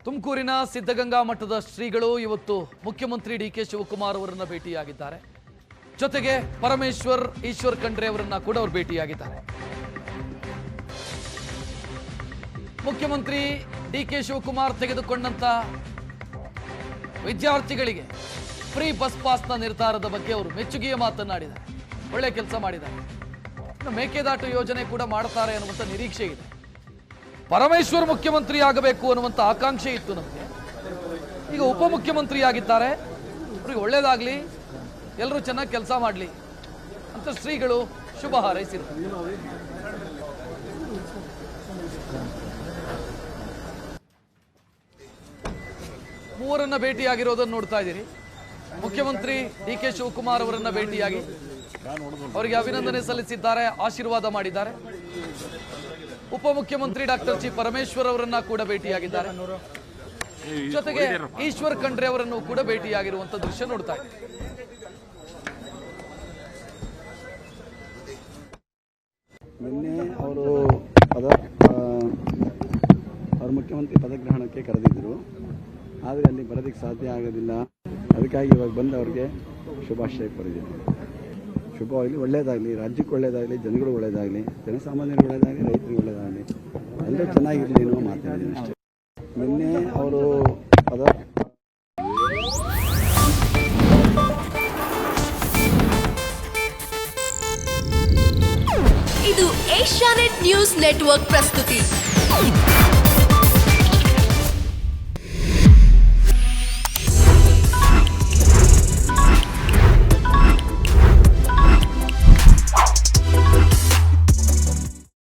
ತುಮಕೂರಿನ ಸಿದ್ಧಗಂಗಾ ಮಠದ ಶ್ರೀಗಳು ಇವತ್ತು ಮುಖ್ಯಮಂತ್ರಿ ಡಿ.ಕೆ. ಶಿವಕುಮಾರ್ ಅವರನ್ನ ಭೇಟಿಯಾಗಿದ್ದಾರೆ. ಜೊತೆಗೆ ಪರಮೇಶ್ವರ್ ಈಶ್ವರ್ ಖಂಡ್ರೆ ಅವರನ್ನ ಕೂಡ ಅವರು ಭೇಟಿಯಾಗಿದ್ದಾರೆ. ಮುಖ್ಯಮಂತ್ರಿ ಡಿ.ಕೆ. ಶಿವಕುಮಾರ್ ತೆಗೆದುಕೊಂಡಂತ ವಿದ್ಯಾರ್ಥಿಗಳಿಗೆ ಫ್ರೀ ಬಸ್ ಪಾಸ್ನ ನಿರ್ಧಾರದ ಬಗ್ಗೆ ಅವರು ಮೆಚ್ಚುಗೆಯ ಮಾತನಾಡಿದ್ದಾರೆ. ಒಳ್ಳೆ ಕೆಲಸ ಮಾಡಿದ್ದಾರೆ. ಮೇಕೆದಾಟು ಯೋಜನೆ ಕೂಡ ಮಾಡ್ತಾರೆ ಅನ್ನುವಂಥ ನಿರೀಕ್ಷೆ ಇದೆ. ಪರಮೇಶ್ವರ್ ಮುಖ್ಯಮಂತ್ರಿ ಆಗಬೇಕು ಅನ್ನುವಂಥ ಆಕಾಂಕ್ಷೆ ಇತ್ತು ನಮಗೆ. ಈಗ ಉಪಮುಖ್ಯಮಂತ್ರಿ ಆಗಿದ್ದಾರೆ. ಅವರಿಗೆ ಒಳ್ಳೇದಾಗ್ಲಿ, ಎಲ್ಲರೂ ಚೆನ್ನಾಗಿ ಕೆಲಸ ಮಾಡಲಿ ಅಂತ ಶ್ರೀಗಳು ಶುಭ ಹಾರೈಸಿದರು. ಮೂವರನ್ನ ಭೇಟಿಯಾಗಿರೋದನ್ನು ನೋಡ್ತಾ ಇದ್ದೀರಿ. ಮುಖ್ಯಮಂತ್ರಿ ಡಿ.ಕೆ. ಶಿವಕುಮಾರ್ ಅವರನ್ನ ಭೇಟಿಯಾಗಿ ಅವರಿಗೆ ಅಭಿನಂದನೆ ಸಲ್ಲಿಸಿದ್ದಾರೆ, ಆಶೀರ್ವಾದ ಮಾಡಿದ್ದಾರೆ. ಉಪಮುಖ್ಯಮಂತ್ರಿ ಡಾಕ್ಟರ್ ಜಿ ಪರಮೇಶ್ವರ್ ಅವರನ್ನ ಕೂಡ ಭೇಟಿಯಾಗಿದ್ದಾರೆ. ಜೊತೆಗೆ ಈಶ್ವರ್ ಖಂಡ್ರೆ ಅವರನ್ನು ಕೂಡ ಭೇಟಿಯಾಗಿರುವಂತ ದೃಶ್ಯ ನೋಡ್ತಾ ಇದ್ದೀವಿ. ನಿನ್ನೆ ಅವರು ಮುಖ್ಯಮಂತ್ರಿ ಪದಗ್ರಹಣಕ್ಕೆ ಕರೆದಿದ್ದರು. ಆದರೆ ಅಲ್ಲಿ ಬರೋದಕ್ಕೆ ಸಾಧ್ಯ ಆಗೋದಿಲ್ಲ. ಅದಕ್ಕಾಗಿ ಇವಾಗ ಬಂದು ಅವ್ರಿಗೆ ಶುಭಾಶಯ ಕೋರಿದ್ದೀನಿ. ಶುಭವಾಗಲಿ, ಒಳ್ಳೆಯದಾಗಲಿ, ರಾಜ್ಯಕ್ಕೆ ಒಳ್ಳೆಯದಾಗಲಿ, ಜನಗಳು ಒಳ್ಳೆಯದಾಗಲಿ, ಜನಸಾಮಾನ್ಯರಿಗೆ ಒಳ್ಳೆಯದಾಗಲಿ, ರೈತರಿಗೆ ಒಳ್ಳೆಯದಾಗಲಿ, ಎಲ್ಲರೂ ಚೆನ್ನಾಗಿರಲಿ ಅನ್ನೋ ಮಾತಾಡಿದ್ದೀನಿ ಅಷ್ಟೇ. ನಿನ್ನೆ ಅವರು ಇದು ಏಷ್ಯಾನೆಟ್ ನ್ಯೂಸ್ ನೆಟ್ವರ್ಕ್ ಪ್ರಸ್ತುತಿ.